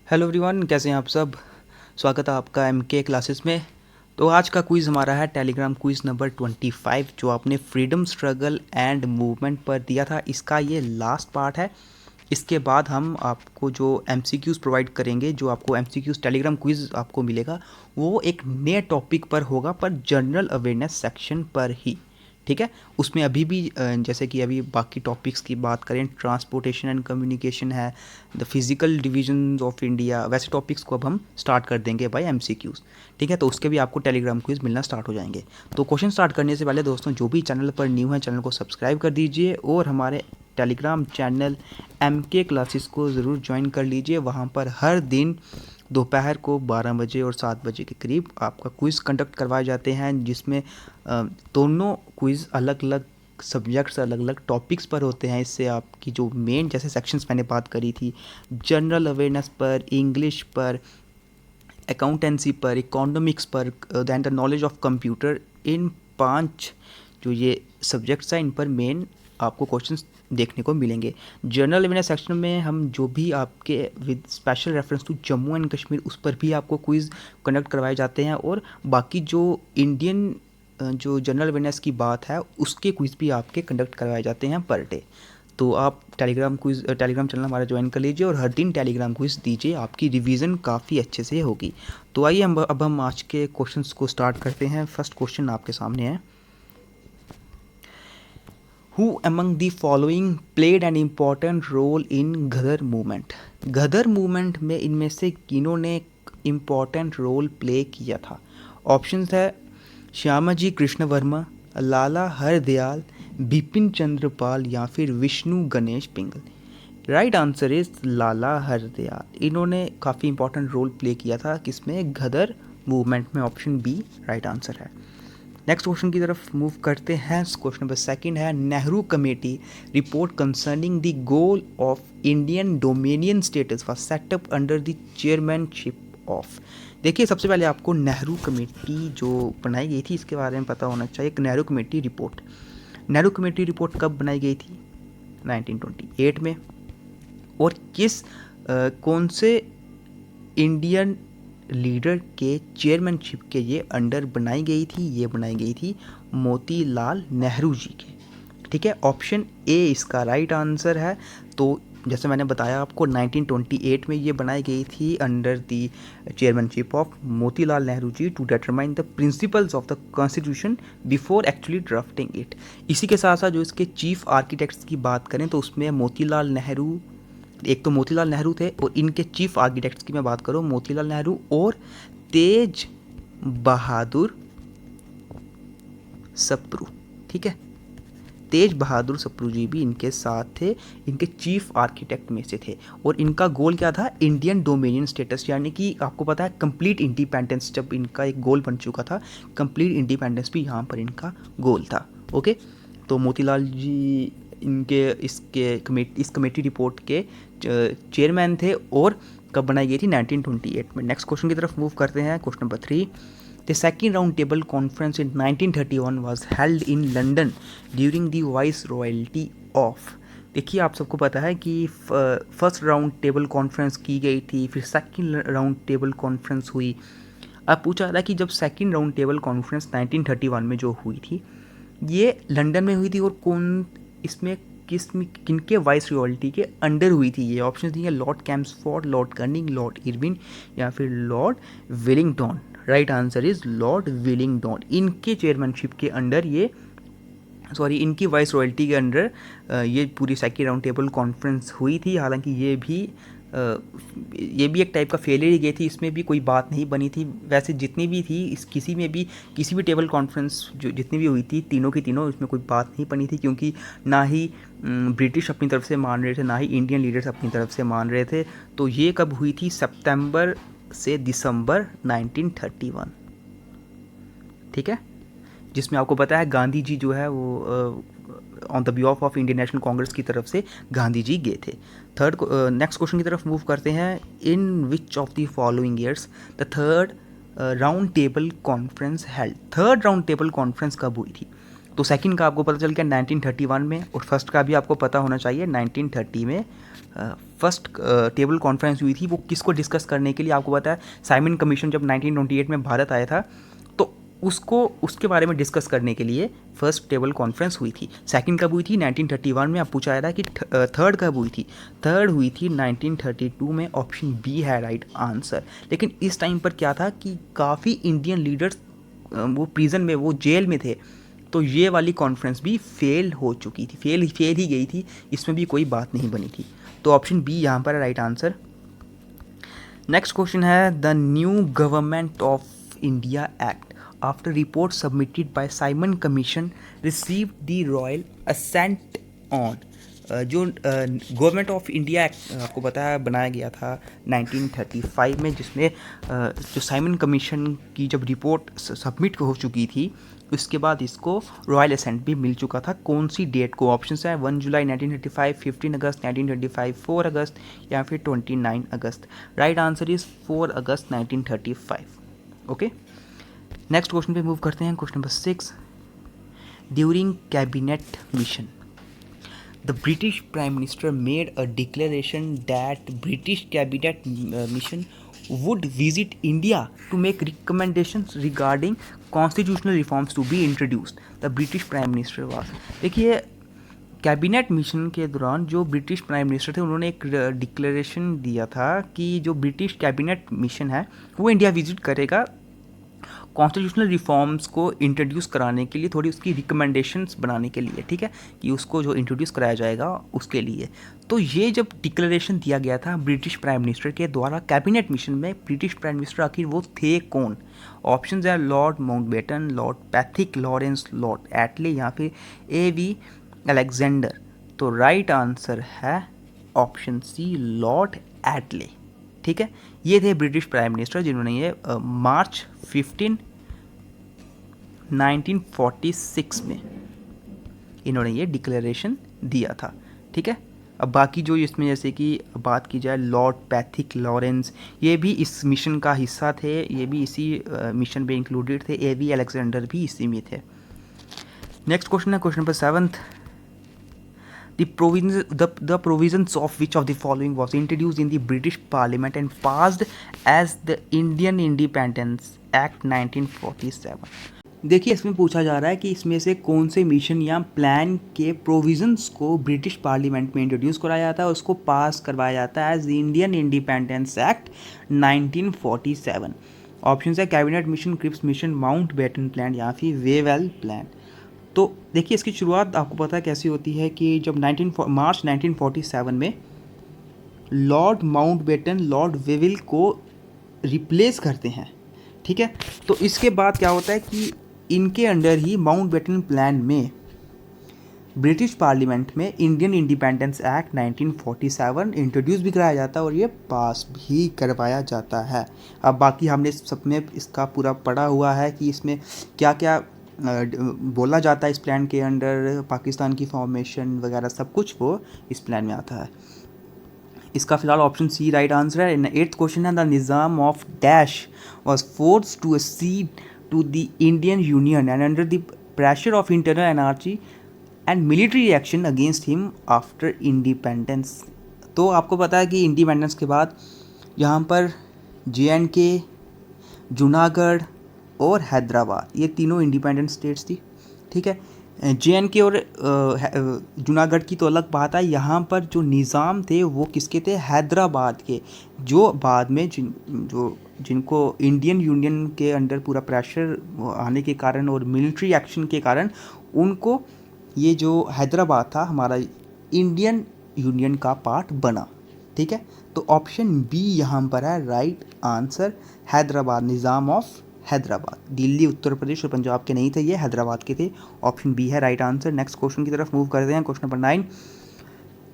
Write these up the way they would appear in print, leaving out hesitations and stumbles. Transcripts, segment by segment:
Hello everyone, कैसे हैं आप सब। स्वागत है आपका एमके क्लासेस में। तो आज का क्विज़ हमारा है टेलीग्राम क्विज़ नंबर 25 जो आपने फ्रीडम स्ट्रगल एंड मूवमेंट पर दिया था। इसका ये लास्ट पार्ट है। इसके बाद हम आपको जो एमसीक्यूज़ प्रोवाइड करेंगे, जो आपको एमसीक्यूज़ टेलीग्राम क्विज़ आपको मिलेगा, वो एक नए टॉपिक पर होगा, पर जनरल अवेयरनेस सेक्शन पर ही। ठीक है। उसमें अभी भी जैसे कि अभी बाकी टॉपिक्स की बात करें, ट्रांसपोर्टेशन एंड कम्युनिकेशन है, the physical division of India, वैसे टॉपिक्स को अब हम स्टार्ट कर देंगे बाय एमसीक्यूज़। ठीक है। तो उसके भी आपको टेलीग्राम क्विज मिलना स्टार्ट हो जाएंगे। तो क्वेश्चन स्टार्ट करने से पहले दोस्तों, जो भी चैनल पर न्यू है चैनल को सब्सक्राइब कर दीजिए और हमारे टेलीग्राम चैनल एमके क्लासेस को ज़रूर ज्वाइन कर लीजिए। वहाँ पर हर दिन दोपहर को 12 बजे और 7 बजे के करीब आपका क्विज़ कंडक्ट करवाए जाते हैं, जिसमें दोनों क्विज़ अलग अलग सब्जेक्ट्स, अलग अलग टॉपिक्स पर होते हैं। इससे आपकी जो मेन जैसे सेक्शंस मैंने बात करी थी, जनरल अवेयरनेस पर, इंग्लिश पर, अकाउंटेंसी पर, इकोनॉमिक्स पर, then the knowledge of computer, इन 5 जो ये सब्जेक्ट्स हैं, इन पर मेन आपको क्वेश्चंस देखने को मिलेंगे। जनरल अवेयरनेस सेक्शन में हम जो भी आपके with special reference to Jammu and Kashmir, उस पर भी आपको क्विज़ कंडक्ट करवाए जाते हैं। और बाकी जो इंडियन जो जनरल अवेयरनेस की बात है, उसके क्विज़ भी आपके कंडक्ट करवाए जाते हैं पर डे। तो आप टेलीग्राम चैनल हमारा ज्वाइन कर लीजिए और हर दिन टेलीग्राम क्विज़ दीजिए, आपकी रिवीजन काफ़ी अच्छे से होगी। तो आइए अब हम आज के क्वेश्चंस को स्टार्ट करते हैं। फर्स्ट क्वेश्चन आपके सामने है, who among the following played an important role in Ghadar movement. Ghadar movement में इनमें से किन्हों ने इम्पॉर्टेंट रोल प्ले किया था। ऑप्शंस है श्यामाजी कृष्ण वर्मा, लाला हरदयाल, बिपिन चंद्रपाल या फिर विष्णु गणेश पिंगल। राइट आंसर इज लाला हरदयाल। इन्होंने काफ़ी इंपॉर्टेंट रोल प्ले किया था किसमें, गदर मूवमेंट में। ऑप्शन बी राइट आंसर है। नेक्स्ट क्वेश्चन की तरफ मूव करते हैं। क्वेश्चन नंबर सेकंड है, Nehru committee report concerning the goal of Indian dominion status was set up under the chairmanship of. देखिए, सबसे पहले आपको नेहरू कमेटी जो बनाई गई थी इसके बारे में पता होना चाहिए। एक नेहरू कमेटी रिपोर्ट कब बनाई गई थी, 1928 में। और कौन से इंडियन लीडर के चेयरमैनशिप के ये अंडर बनाई गई थी, ये बनाई गई थी मोतीलाल नेहरू जी के। ठीक है, ऑप्शन ए इसका राइट आंसर है। तो जैसे मैंने बताया आपको, 1928 में ये बनाई गई थी under the chairmanship of Motilal Nehru ji to determine the principles of the constitution before actually drafting it. इसी के साथ साथ जो इसके चीफ आर्किटेक्ट्स की बात करें तो उसमें मोतीलाल नेहरू, एक तो मोतीलाल नेहरू थे, और इनके चीफ आर्किटेक्ट्स की मैं बात करूँ, मोतीलाल नेहरू और तेज बहादुर सप्रू। ठीक है, तेज बहादुर सप्रू जी भी इनके साथ थे, इनके चीफ आर्किटेक्ट में से थे। और इनका गोल क्या था, इंडियन डोमिनियन स्टेटस, यानी कि आपको पता है कंप्लीट इंडिपेंडेंस, जब इनका एक गोल बन चुका था, कंप्लीट इंडिपेंडेंस भी यहाँ पर इनका गोल था। ओके, तो मोतीलाल जी इस कमेटी रिपोर्ट के चेयरमैन थे और कब बनाई गई थी, 1928 में। नेक्स्ट क्वेश्चन की तरफ मूव करते हैं। Question number 3, the second round table conference in 1931 was held in London during the vice royalty of. देखिए, आप सबको पता है कि फर्स्ट राउंड टेबल कॉन्फ्रेंस की गई थी, फिर सेकेंड राउंड टेबल कॉन्फ्रेंस हुई। अब पूछा था कि जब सेकेंड राउंड टेबल कॉन्फ्रेंस 1931 में जो हुई थी, ये लंदन में हुई थी और किनके वाइस रॉयल्टी के अंडर हुई थी। ये ऑप्शन दिए, lord Chelmsford, lord Canning, lord Irwin या फिर lord Willingdon. Right answer is lord Willingdon. इनके चेयरमैनशिप के अंडर इनकी वाइस रॉयल्टी के अंडर ये पूरी सेकेंड राउंड टेबल कॉन्फ्रेंस हुई थी। हालांकि ये भी एक टाइप का फेलियर ही गई थी, इसमें भी कोई बात नहीं बनी थी। वैसे जितनी भी थी, किसी भी टेबल कॉन्फ्रेंस जो जितनी भी हुई थी, तीनों की तीनों, इसमें कोई बात नहीं बनी थी, क्योंकि ना ही ब्रिटिश अपनी तरफ से मान रहे थे, ना ही इंडियन लीडर्स अपनी तरफ से मान रहे थे। तो ये कब हुई थी, सितंबर से दिसंबर 1931। ठीक है, जिसमें आपको पता है गांधी जी जो है वो on the behalf of Indian National Congress की तरफ से गांधी जी गए थे। नेक्स्ट क्वेश्चन की तरफ मूव करते हैं। In which of the following years the third round table conference held. Third round table conference कब हुई थी, तो सेकंड का आपको पता चल गया 1931 में, और फर्स्ट का भी आपको पता होना चाहिए 1930 में फर्स्ट टेबल कॉन्फ्रेंस हुई थी। वो किसको डिस्कस करने के लिए, आपको पता है साइमन कमीशन जब 1928 में भारत आया था तो उसको उसके बारे में डिस्कस करने के लिए फर्स्ट टेबल कॉन्फ्रेंस हुई थी। सेकंड कब हुई थी 1931 में। अब पूछा जा रहा है कि थर्ड कब हुई थी। थर्ड हुई थी 1932 में, ऑप्शन बी है राइट आंसर। लेकिन इस टाइम पर क्या था कि काफ़ी इंडियन लीडर्स वो प्रिजन में, वो जेल में थे, तो ये वाली कॉन्फ्रेंस भी फेल हो चुकी थी, फेल ही गई थी, इसमें भी कोई बात नहीं बनी थी। तो ऑप्शन बी यहाँ पर राइट आंसर। नेक्स्ट क्वेश्चन है, the new Government of India Act after report submitted by Simon Commission receive the royal assent on. जो गवर्नमेंट ऑफ इंडिया एक्ट आपको पता है बनाया गया था 1935 में, जिसमें जो साइमन कमीशन की जब रिपोर्ट सबमिट हो चुकी थी उसके बाद इसको रॉयल असेंट भी मिल चुका था। कौन सी डेट को, ऑप्शन है 1 जुलाई 1935, 15 अगस्त 1935, 4 अगस्त या फिर 29 अगस्त। Right answer is 4 August 1935। Okay, next question पे मूव करते हैं। Question number 6, during cabinet mission the British Prime Minister made a declaration that British cabinet mission would visit India to make recommendations regarding constitutional reforms to be introduced. The British Prime Minister was, देखिए cabinet mission के दौरान जो British prime minister थे उन्होंने एक declaration दिया था कि जो ब्रिटिश कैबिनेट मिशन है वो इंडिया विजिट करेगा कॉन्स्टिट्यूशनल रिफॉर्म्स को इंट्रोड्यूस कराने के लिए, थोड़ी उसकी रिकमेंडेशंस बनाने के लिए, ठीक है, कि उसको जो इंट्रोड्यूस कराया जाएगा उसके लिए। तो ये जब डिक्लेरेशन दिया गया था ब्रिटिश प्राइम मिनिस्टर के द्वारा कैबिनेट मिशन में, ब्रिटिश प्राइम मिनिस्टर आखिर वो थे कौन? ऑप्शंस है Lord Mountbatten, Lord Pethick Lawrence, Lord एटले या फिर A.V. अलेक्जेंडर। तो राइट आंसर है ऑप्शन सी लॉर्ड एटले। ठीक है, ये थे ब्रिटिश प्राइम मिनिस्टर जिन्होंने ये मार्च 15 1946 में इन्होंने ये डिक्लेरेशन दिया था। ठीक है, अब बाकी जो इसमें जैसे कि बात की जाए लॉर्ड पैथिक लॉरेंस, ये भी इस मिशन का हिस्सा थे, ये भी इसी मिशन में इंक्लूडेड थे। A.V. अलेक्जेंडर भी इसी में थे। नेक्स्ट क्वेश्चन है question number 7th, the provisions of which of the following was introduced in the British Parliament and passed as the Indian Independence Act 1947। देखिए इसमें पूछा जा रहा है कि इसमें से कौन से मिशन या प्लान के प्रोविजंस को ब्रिटिश पार्लियामेंट में इंट्रोड्यूस कराया जाता है, उसको पास करवाया जाता है as Indian independence act 1947। Option है cabinet mission, Cripps mission, Mountbatten plan या फिर वेवेल प्लान। तो देखिए इसकी शुरुआत आपको पता है कैसी होती है कि जब मार्च 1947 में लॉर्ड माउंटबेटन लॉर्ड वेविल को रिप्लेस करते हैं। ठीक है, तो इसके बाद क्या होता है कि इनके अंडर ही माउंटबेटन प्लान में ब्रिटिश पार्लियामेंट में इंडियन इंडिपेंडेंस एक्ट 1947 इंट्रोड्यूस भी कराया जाता है और ये पास भी करवाया जाता है। अब बाकी हमने सब में इसका पूरा पढ़ा हुआ है कि इसमें क्या क्या बोला जाता है इस प्लान के अंडर, पाकिस्तान की फॉर्मेशन वगैरह सब कुछ वो इस प्लान में आता है। इसका फिलहाल ऑप्शन सी राइट आंसर है। 8th क्वेश्चन है, the Nizam of dash was forced to accede to the Indian Union and under the pressure of internal anarchy and military action against him after independence। तो आपको पता है कि independence के बाद यहाँ पर JNK, जूनागढ़ और हैदराबाद ये तीनों इंडिपेंडेंट स्टेट्स थी। ठीक है, JNK और जूनागढ़ की तो अलग बात है, यहाँ पर जो निज़ाम थे वो किसके थे? हैदराबाद के, जो बाद में जिनको इंडियन यूनियन के अंडर पूरा प्रेशर आने के कारण और मिलिट्री एक्शन के कारण उनको ये जो हैदराबाद था हमारा इंडियन यूनियन का पार्ट बना। ठीक है, तो ऑप्शन बी यहाँ पर है right answer, Hyderabad, Nizam of Hyderabad. Delhi, Uttar Pradesh और पंजाब के नहीं थे, ये हैदराबाद के थे। ऑप्शन बी है राइट आंसर। नेक्स्ट क्वेश्चन की तरफ मूव करते हैं। Question number 9,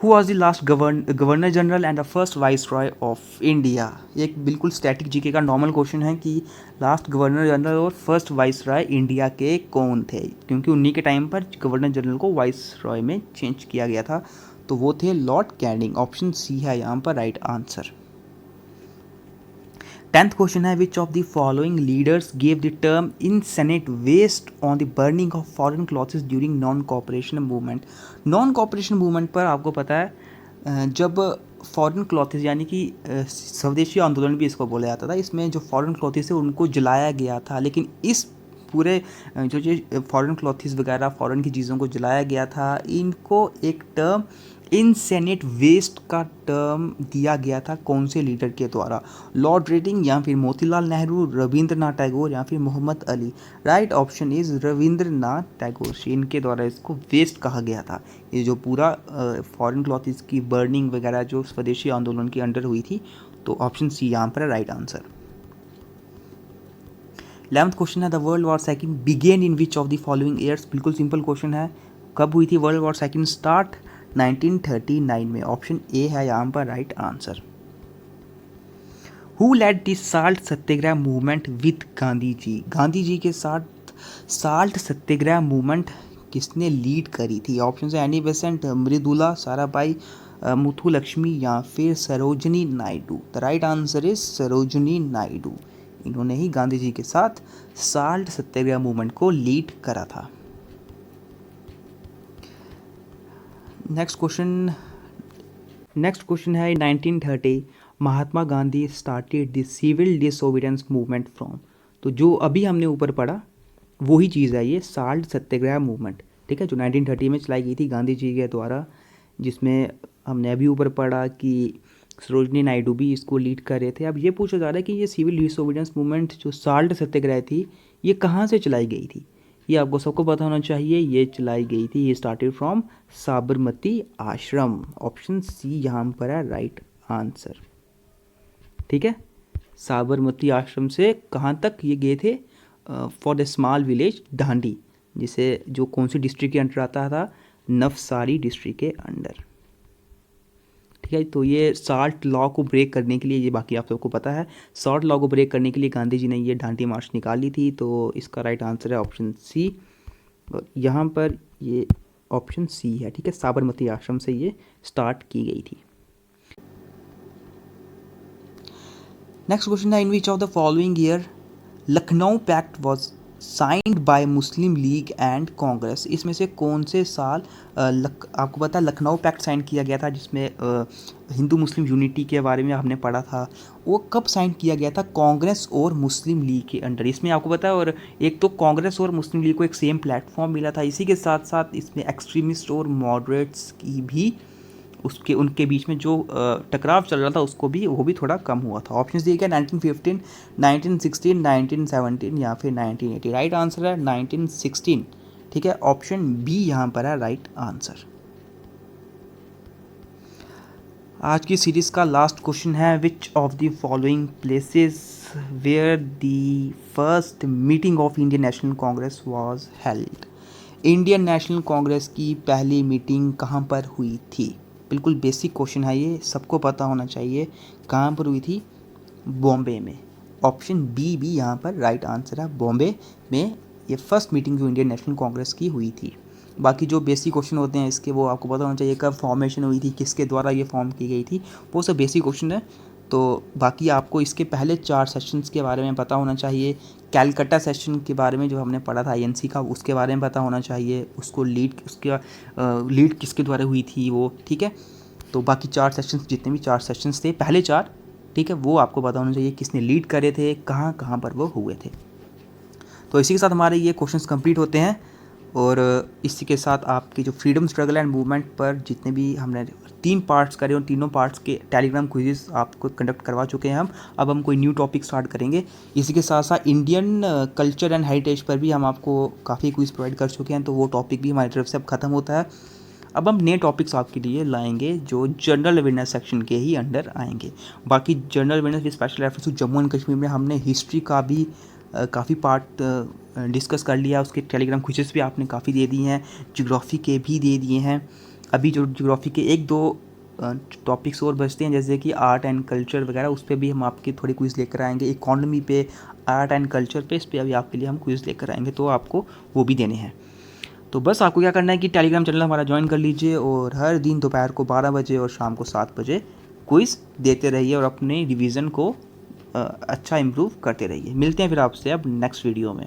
who was the last governor general and the first viceroy of India. एक बिल्कुल स्टैटिक जीके का नॉर्मल क्वेश्चन है कि लास्ट गवर्नर जनरल और फर्स्ट वाइस रॉय इंडिया के कौन थे, क्योंकि उन्हीं के टाइम पर गवर्नर जनरल को वाइस रॉय में चेंज किया गया था, तो वो थे लॉर्ड कैनिंग। ऑप्शन सी है यहाँ पर राइट आंसर। 10th क्वेश्चन है which of the following leaders gave the term insensate waste on the burning of foreign clothes during non cooperation movement. Non cooperation movement पर आपको पता है जब foreign clothes यानी कि स्वदेशी आंदोलन भी इसको बोला जाता था, इसमें जो फॉरेन क्लॉथ्स है उनको जलाया गया था। लेकिन इस पूरे जो फॉरेन क्लॉथ्स वगैरह फॉरेन की चीज़ों को जलाया गया था, इनको एक टर्म इनसेनेट वेस्ट का टर्म दिया गया था कौन से लीडर के द्वारा? लॉर्ड रेटिंग या फिर मोतीलाल नेहरू, रविंद्रनाथ टैगोर या फिर Mohammad Ali. Right option is Rabindranath Tagore, इनके द्वारा इसको वेस्ट कहा गया था। ये जो पूरा फॉरेन क्लॉथ्स की बर्निंग वगैरह जो स्वदेशी आंदोलन के अंडर हुई थी, तो ऑप्शन सी यहाँ पर है राइट आंसर। 11th क्वेश्चन है the world war second began in which of the following years. बिल्कुल सिंपल क्वेश्चन है, कब हुई थी वर्ल्ड वॉर सेकंड स्टार्ट? 1939 में। ऑप्शन ए है यहाँ पर right answer. Who led the salt satyagraha movement with Gandhi ji? Gandhi ji के साथ साल्ट सत्याग्रह मूवमेंट किसने लीड करी थी? ऑप्शन है एनी बेसेंट, मृदुला, साराभाई, मुथु लक्ष्मी या फिर Sarojini Naidu. The right answer is Sarojini Naidu. इन्होंने ही गांधी जी के साथ साल्ट सत्याग्रह मूवमेंट को लीड करा था। नेक्स्ट क्वेश्चन है 1930 Mahatma Gandhi started the civil disobedience movement from. तो जो अभी हमने ऊपर पढ़ा वही चीज़ है ये साल्ट सत्याग्रह मूवमेंट, ठीक है, जो 1930 में चलाई गई थी गांधी जी के द्वारा, जिसमें हमने अभी ऊपर पढ़ा कि सरोजनी नायडू भी इसको लीड कर रहे थे। अब ये पूछा जा रहा है कि ये सिविल डिसोबीडियंस मूवमेंट जो साल्ट सत्याग्रह थी ये कहाँ से चलाई गई थी? ये आपको सबको पता होना चाहिए। ये चलाई गई थी, ये स्टार्टेड फ्रॉम साबरमती आश्रम। ऑप्शन सी यहाँ पर है राइट आंसर, ठीक है। साबरमती आश्रम से कहाँ तक ये गए थे? फॉर द स्मॉल विलेज डांडी, जिसे जो कौन सी डिस्ट्रिक्ट के अंडर आता था? नवसारी डिस्ट्रिक्ट के अंडर, ठीक है। तो ये साल्ट लॉ को ब्रेक करने के लिए, ये बाकी आप सबको पता है, साल्ट लॉ को ब्रेक करने के लिए गांधी जी ने ये डांडी मार्च निकाली थी। तो इसका राइट आंसर है ऑप्शन सी, और यहाँ पर ये ऑप्शन सी है, ठीक है। साबरमती आश्रम से ये स्टार्ट की गई थी। नेक्स्ट क्वेश्चन है in which of the following year Lucknow pact was signed by Muslim League and Congress. इसमें से कौन से साल आपको पता है लखनऊ पैक्ट साइन किया गया था, जिसमें हिंदू मुस्लिम यूनिटी के बारे में हमने पढ़ा था। वो कब साइन किया गया था? कांग्रेस और मुस्लिम लीग के अंडर। इसमें आपको पता है, और एक तो कांग्रेस और मुस्लिम लीग को एक सेम प्लेटफॉर्म मिला था, इसी के साथ साथ इसमें एक्सट्रीमिस्ट और मॉडरेट्स की भी उनके बीच में जो टकराव चल रहा था उसको भी वो भी थोड़ा कम हुआ था। ऑप्शन दिए गए 1915, 1916, 1917 या फिर 1980। राइट आंसर है 1916, ठीक है। ऑप्शन बी यहाँ पर है राइट आंसर। आज की सीरीज़ का लास्ट क्वेश्चन है which of the following places where the first meeting of Indian National Congress was held. Indian National Congress की पहली मीटिंग कहाँ पर हुई थी? बिल्कुल बेसिक क्वेश्चन है ये, सबको पता होना चाहिए। कहाँ पर हुई थी? बॉम्बे में। ऑप्शन बी भी यहाँ पर राइट आंसर है, बॉम्बे में ये फर्स्ट मीटिंग जो इंडियन नेशनल कांग्रेस की हुई थी। बाकी जो बेसिक क्वेश्चन होते हैं इसके वो आपको पता होना चाहिए, कब फॉर्मेशन हुई थी, किसके द्वारा ये फॉर्म की गई थी, वो सब बेसिक क्वेश्चन है। तो बाकी आपको इसके पहले 4 सेशंस के बारे में पता होना चाहिए। कैलकटा सेशन के बारे में जो हमने पढ़ा था आईएनसी का, उसके बारे में पता होना चाहिए। उसको लीड किसके द्वारा हुई थी वो, ठीक है। तो बाकी 4 सेशंस, जितने भी 4 सेशंस थे, पहले 4, ठीक है, वो आपको पता होना चाहिए किसने लीड करे थे, कहाँ कहाँ पर वो हुए थे। तो इसी के साथ हमारे ये क्वेश्चंस कंप्लीट होते हैं, और इसी के साथ आपकी जो फ्रीडम स्ट्रगल एंड मूवमेंट पर जितने भी हमने 3 पार्ट्स करे, उन तीनों पार्ट्स के टेलीग्राम क्विज़ आपको कंडक्ट करवा चुके हैं हम। अब हम कोई न्यू टॉपिक स्टार्ट करेंगे। इसी के साथ साथ इंडियन कल्चर एंड हेरिटेज पर भी हम आपको काफ़ी क्विज़ प्रोवाइड कर चुके हैं, तो वो टॉपिक भी हमारी तरफ से अब ख़त्म होता है। अब हम नए टॉपिक्स आपके लिए लाएंगे जो जनरल अवेयरनेस सेक्शन के ही अंडर आएंगे। बाकी general awareness with special reference to Jammu and Kashmir में हमने हिस्ट्री का भी काफ़ी पार्ट डिस्कस कर लिया, उसके टेलीग्राम क्विज़ेस भी आपने काफ़ी दे दिए हैं, ज्योग्राफी के भी दे दिए हैं। अभी जो ज्योग्राफी के 1-2 टॉपिक्स और बचते हैं, जैसे कि आर्ट एंड कल्चर वगैरह, उस पर भी हम आपके थोड़ी क्विज़ लेकर आएंगे। इकॉनमी पे, आर्ट एंड कल्चर पे, इस पर अभी आपके लिए हम क्विज़ लेकर आएंगे, तो आपको वो भी देने हैं। तो बस आपको क्या करना है कि टेलीग्राम चैनल हमारा ज्वाइन कर लीजिए, और हर दिन दोपहर को 12 बजे और शाम को 7 बजे क्विज़ देते रहिए, और अपने रिवीजन को अच्छा इम्प्रूव करते रहिए। मिलते हैं फिर आपसे अब नेक्स्ट वीडियो में।